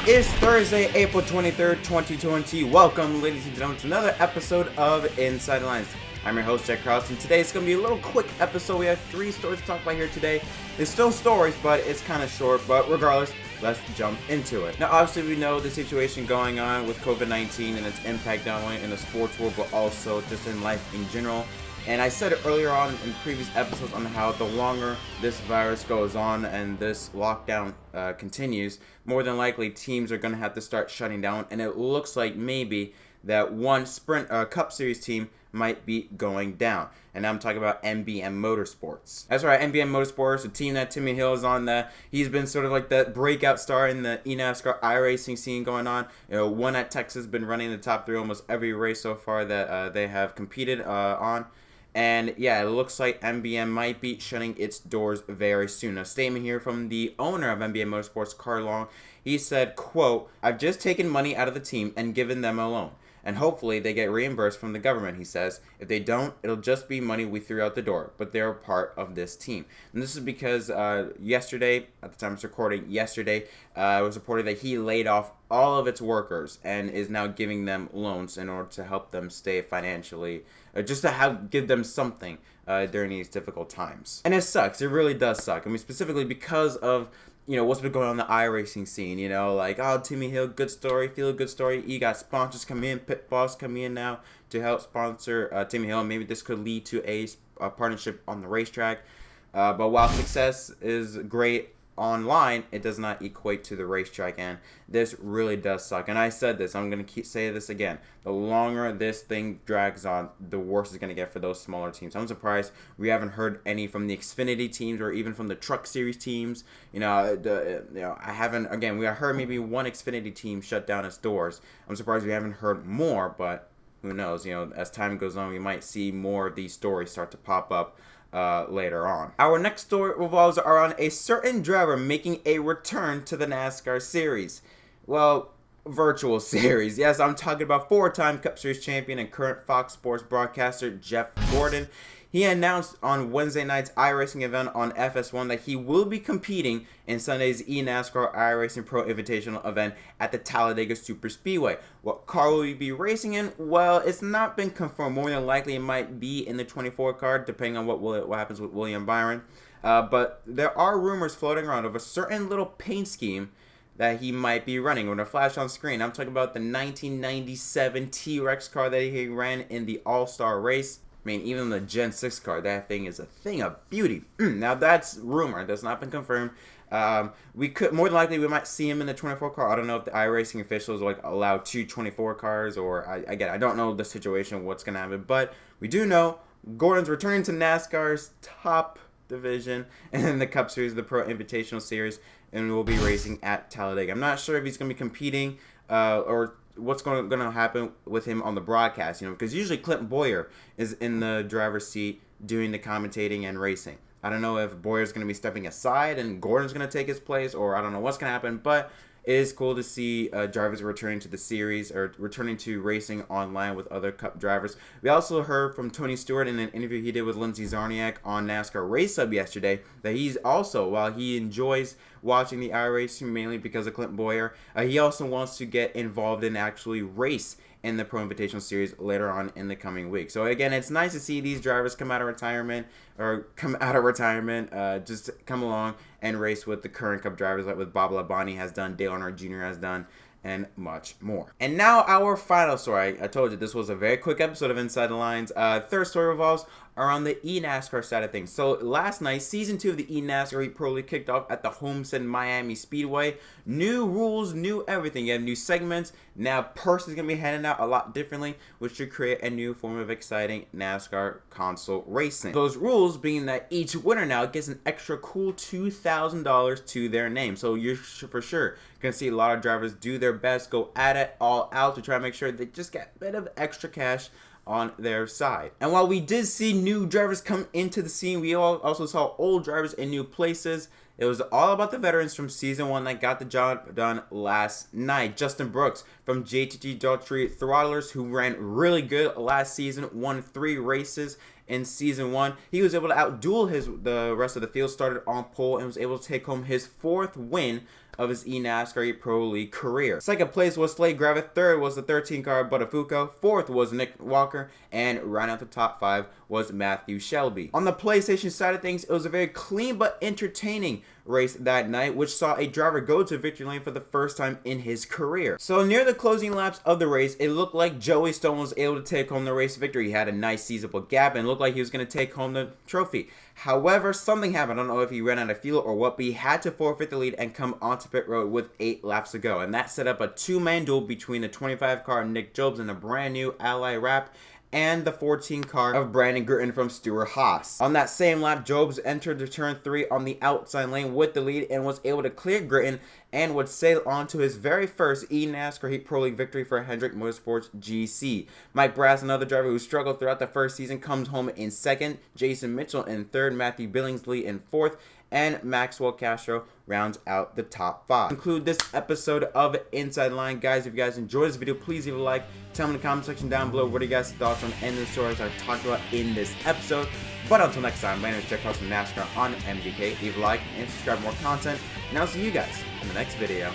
is Thursday, April 23rd, 2020. Welcome, ladies and gentlemen, to another episode of Inside the Lines. I'm your host, Jack Cross, and today it's going to be a little quick episode. We have 3 stories to talk about here today. It's still stories, but it's kind of short, but regardless, let's jump into it. Now, obviously, we know the situation going on with COVID-19 and its impact not only in the sports world, but also just in life in general. And I said it earlier on in previous episodes on how the longer this virus goes on and this lockdown continues, more than likely teams are going to have to start shutting down. And it looks like maybe that one Sprint Cup Series team might be going down. And I'm talking about NBM Motorsports. That's right, NBM Motorsports, a team that Timmy Hill is on. He's been sort of like that breakout star in the eNASCAR iRacing scene going on. One at Texas, been running the top 3 almost every race so far that they have competed on. And yeah, it looks like NBM might be shutting its doors very soon. A statement here from the owner of NBM Motorsports, Carl Long. He said, quote, "I've just taken money out of the team and given them a loan. And hopefully they get reimbursed from the government," he says. "If they don't, it'll just be money we threw out the door. But they're a part of this team." And this is because yesterday, at the time of recording, it was reported that he laid off all of its workers and is now giving them loans in order to help them stay financially, just to give them something during these difficult times. And it sucks. It really does suck. I mean, specifically because of what's been going on in the iRacing scene, like, oh, Timmy Hill, good story, feel a good story. You got sponsors coming in, Pit Boss coming in now to help sponsor Timmy Hill. Maybe this could lead to a partnership on the racetrack. But while success is great online, it does not equate to the racetrack, and this really does suck. And I said this, I'm going to keep saying this again. The longer this thing drags on, the worse it's going to get for those smaller teams. I'm surprised we haven't heard any from the Xfinity teams or even from the Truck Series teams. I haven't, again, we heard maybe one Xfinity team shut down its doors. I'm surprised we haven't heard more, but who knows, as time goes on, we might see more of these stories start to pop up later on. Our next story revolves around a certain driver making a return to the NASCAR series. Well, virtual series. Yes, I'm talking about 4-time Cup Series champion and current Fox Sports broadcaster Jeff Gordon. He announced on Wednesday night's iRacing event on FS1 that he will be competing in Sunday's eNASCAR iRacing Pro Invitational event at the Talladega Superspeedway. What car will he be racing in? Well, it's not been confirmed. More than likely, it might be in the 24 car, depending on what happens with William Byron. But there are rumors floating around of a certain little paint scheme that he might be running. When I flash on screen, I'm talking about the 1997 T-Rex car that he ran in the All-Star race. I mean, even the Gen 6 car, that thing is a thing of beauty. Now, that's rumor. That's not been confirmed. We could, more than likely, we might see him in the 24 car. I don't know if the iRacing officials allow 2 24 cars, or I don't know the situation, what's going to happen. But we do know Gordon's returning to NASCAR's top division in the Cup Series, the Pro Invitational Series, and will be racing at Talladega. I'm not sure if he's going to be competing or what's going to happen with him on the broadcast, because usually Clinton Boyer is in the driver's seat doing the commentating and racing. I don't know if Boyer's going to be stepping aside and Gordon's going to take his place, or I don't know what's going to happen, but it is cool to see drivers returning to the series or returning to racing online with other Cup drivers. We also heard from Tony Stewart in an interview he did with Lindsey Zarniak on NASCAR Race Hub yesterday that he's also, while he enjoys watching the iRacing mainly because of Clinton Boyer, he also wants to get involved and actually race in the Pro Invitational Series later on in the coming week. So again, it's nice to see these drivers come out of retirement, just come along and race with the current Cup drivers, like what Bob Labonte has done, Dale Earnhardt Jr. has done, and much more. And now our final story. I told you this was a very quick episode of Inside the Lines. Third story revolves around the eNASCAR side of things. So last night, Season 2 of the eNASCAR Heat Pro League kicked off at the Homestead-Miami Speedway. New rules, new everything. You have new segments. Now purses going to be handed out a lot differently, which should create a new form of exciting NASCAR console racing. Those rules being that each winner now gets an extra cool $2,000 to their name. So you're for sure going to see a lot of drivers do their best, go at it all out to try to make sure they just get a bit of extra cash on their side. And while we did see new drivers come into the scene, we also saw old drivers in new places. It was all about the veterans from Season 1 that got the job done last night. Justin Brooks from JTG Daughtry Throttlers, who ran really good last season, won 3 races in Season 1. He was able to outduel the rest of the field, started on pole, and was able to take home his 4th win of his eNASCAR Pro League career. Second place was 𝘼𝙗𝙙𝙀, third was the 13 car 𝘼𝘂𝙀𝙀, fourth was Nick Walker, and rounding out the top 5 was 𝘲𝘲𝙀𝙀. On the PlayStation side of things, it was a very clean but entertaining race that night, which saw a driver go to victory lane for the first time in his career. So near the closing laps of the race, it looked like Joey Stone was able to take home the race victory. He had a nice seizable gap and looked like he was going to take home the trophy. However, something happened. I don't know if he ran out of fuel or what, but he had to forfeit the lead and come onto pit road with 8 laps to go. And that set up a 2-man duel between the 25 car Nick Jobs and the brand new Ally Rapp and the 14 car of Brandon Gritton from Stewart-Haas. On that same lap, Jobs entered the turn 3 on the outside lane with the lead and was able to clear Gritton and would sail on to his very first eNASCAR Heat Pro League victory for Hendrick Motorsports GC. Mike Brass, another driver who struggled throughout the first season, comes home in second, Jason Mitchell in third, Matthew Billingsley in fourth, and Maxwell Castro rounds out the top 5. Conclude this episode of Inside Line. Guys, if you guys enjoyed this video, please leave a like. Tell me in the comment section down below what are you guys' thoughts on any of the stories I talked about in this episode. But until next time, my name is Jack Cross from NASCAR on MGK. Leave a like and subscribe for more content, and I'll see you guys in the next video.